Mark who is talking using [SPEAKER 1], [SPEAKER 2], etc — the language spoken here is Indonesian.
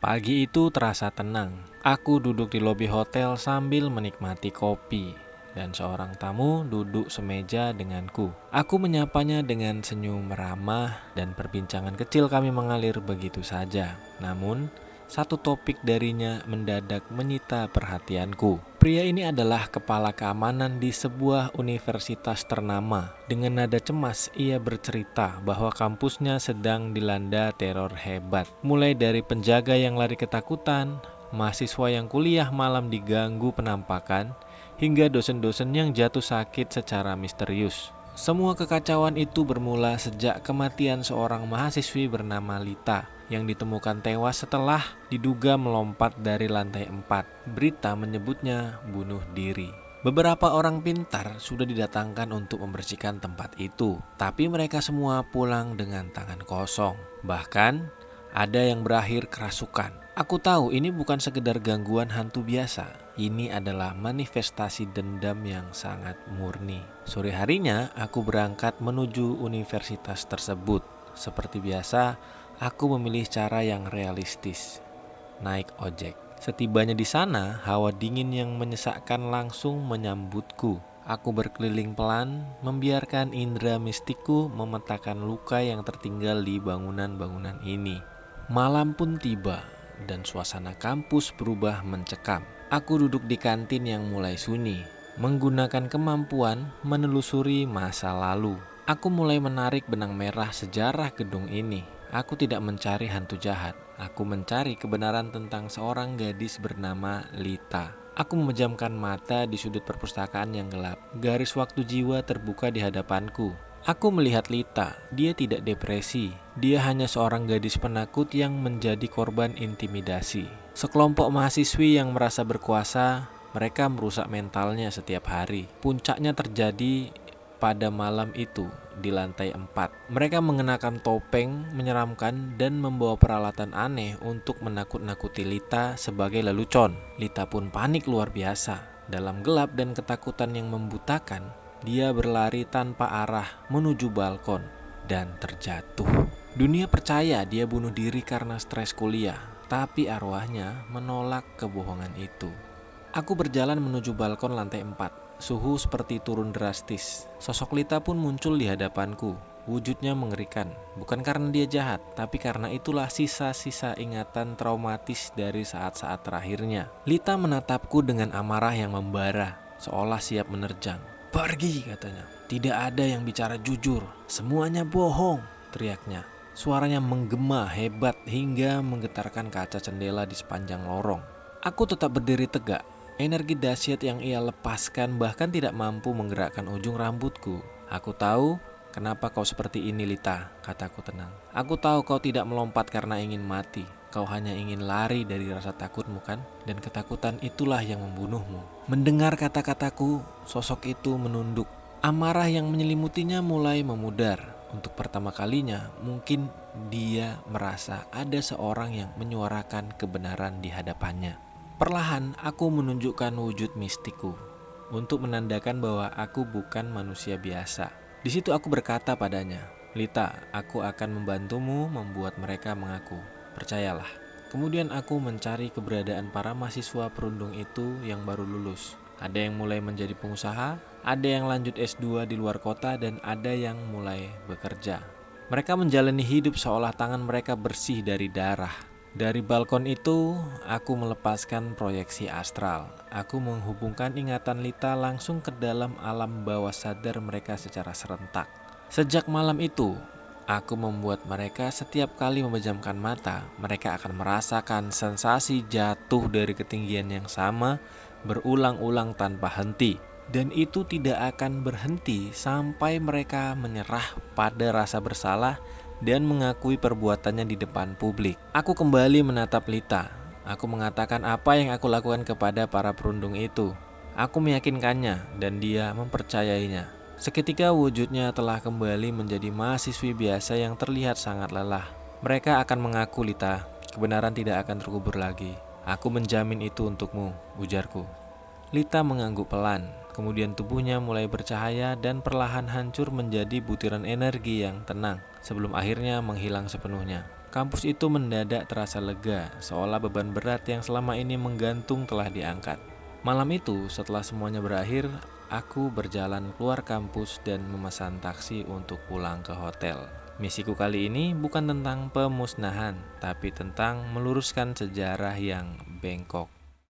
[SPEAKER 1] Pagi itu terasa tenang. Aku duduk di lobi hotel sambil menikmati kopi, dan seorang tamu duduk semeja denganku. Aku menyapanya dengan senyum ramah, dan perbincangan kecil kami mengalir begitu saja. Namun, satu topik darinya mendadak menyita perhatianku. Pria ini adalah kepala keamanan di sebuah universitas ternama. Dengan nada cemas, ia bercerita bahwa kampusnya sedang dilanda teror hebat. Mulai dari penjaga yang lari ketakutan, mahasiswa yang kuliah malam diganggu penampakan, hingga dosen-dosen yang jatuh sakit secara misterius. Semua kekacauan itu bermula sejak kematian seorang mahasiswi bernama Lita yang ditemukan tewas setelah diduga melompat dari lantai 4. Berita menyebutnya bunuh diri. Beberapa orang pintar sudah didatangkan untuk membersihkan tempat itu, tapi mereka semua pulang dengan tangan kosong. Bahkan ada yang berakhir kerasukan. Aku tahu ini bukan sekedar gangguan hantu biasa. Ini adalah manifestasi dendam yang sangat murni. Sore harinya aku berangkat menuju universitas tersebut. Seperti biasa, aku memilih cara yang realistis, naik ojek. Setibanya di sana, hawa dingin yang menyesakkan langsung menyambutku. Aku berkeliling pelan, membiarkan indera mistikku memetakan luka yang tertinggal di bangunan-bangunan ini. Malam pun tiba, dan suasana kampus berubah mencekam. Aku duduk di kantin yang mulai sunyi, menggunakan kemampuan menelusuri masa lalu. Aku mulai menarik benang merah sejarah gedung ini. Aku tidak mencari hantu jahat. Aku mencari kebenaran tentang seorang gadis bernama Lita. Aku memejamkan mata di sudut perpustakaan yang gelap. Garis waktu jiwa terbuka di hadapanku. Aku melihat Lita. Dia tidak depresi. Dia hanya seorang gadis penakut yang menjadi korban intimidasi. Sekelompok mahasiswi yang merasa berkuasa, mereka merusak mentalnya setiap hari. Puncaknya terjadi pada malam itu di lantai 4. Mereka mengenakan topeng menyeramkan dan membawa peralatan aneh untuk menakut-nakuti Lita sebagai lelucon. Lita pun panik luar biasa. Dalam gelap dan ketakutan yang membutakan, dia berlari tanpa arah menuju balkon dan terjatuh. Dunia percaya dia bunuh diri karena stres kuliah, tapi arwahnya menolak kebohongan itu. Aku berjalan menuju balkon lantai 4. Suhu seperti turun drastis. Sosok Lita pun muncul di hadapanku. Wujudnya mengerikan, bukan karena dia jahat, tapi karena itulah sisa-sisa ingatan traumatis dari saat-saat terakhirnya. Lita menatapku dengan amarah yang membara, seolah siap menerjang. "Pergi," katanya. "Tidak ada yang bicara jujur. Semuanya bohong," teriaknya. Suaranya menggema hebat hingga menggetarkan kaca jendela di sepanjang lorong. Aku tetap berdiri tegak. Energi dahsyat yang ia lepaskan bahkan tidak mampu menggerakkan ujung rambutku. "Aku tahu kenapa kau seperti ini, Lita," kataku tenang. "Aku tahu kau tidak melompat karena ingin mati. Kau hanya ingin lari dari rasa takutmu, kan? Dan ketakutan itulah yang membunuhmu." Mendengar kata-kataku, sosok itu menunduk. Amarah yang menyelimutinya mulai memudar. Untuk pertama kalinya, mungkin dia merasa ada seorang yang menyuarakan kebenaran di hadapannya. Perlahan, aku menunjukkan wujud mistikku untuk menandakan bahwa aku bukan manusia biasa. Di situ aku berkata padanya, "Lita, aku akan membantumu membuat mereka mengaku. Percayalah." Kemudian aku mencari keberadaan para mahasiswa perundung itu yang baru lulus. Ada yang mulai menjadi pengusaha, ada yang lanjut S2 di luar kota, dan ada yang mulai bekerja. Mereka menjalani hidup seolah tangan mereka bersih dari darah. Dari balkon itu, aku melepaskan proyeksi astral. Aku menghubungkan ingatan Lita langsung ke dalam alam bawah sadar mereka secara serentak. Sejak malam itu, aku membuat mereka setiap kali memejamkan mata, mereka akan merasakan sensasi jatuh dari ketinggian yang sama, berulang-ulang tanpa henti. Dan itu tidak akan berhenti sampai mereka menyerah pada rasa bersalah dan mengakui perbuatannya di depan publik. Aku kembali menatap Lita. Aku mengatakan apa yang aku lakukan kepada para perundung itu. Aku meyakinkannya dan dia mempercayainya. Seketika wujudnya telah kembali menjadi mahasiswi biasa yang terlihat sangat lelah. Mereka akan mengaku, Lita, kebenaran tidak akan terkubur lagi. "Aku menjamin itu untukmu," ujarku. Lita mengangguk pelan. Kemudian tubuhnya mulai bercahaya dan perlahan hancur menjadi butiran energi yang tenang sebelum akhirnya menghilang sepenuhnya. Kampus itu mendadak terasa lega, seolah beban berat yang selama ini menggantung telah diangkat. Malam itu, setelah semuanya berakhir, aku berjalan keluar kampus dan memesan taksi untuk pulang ke hotel. Misiku kali ini bukan tentang pemusnahan, tapi tentang meluruskan sejarah yang bengkok.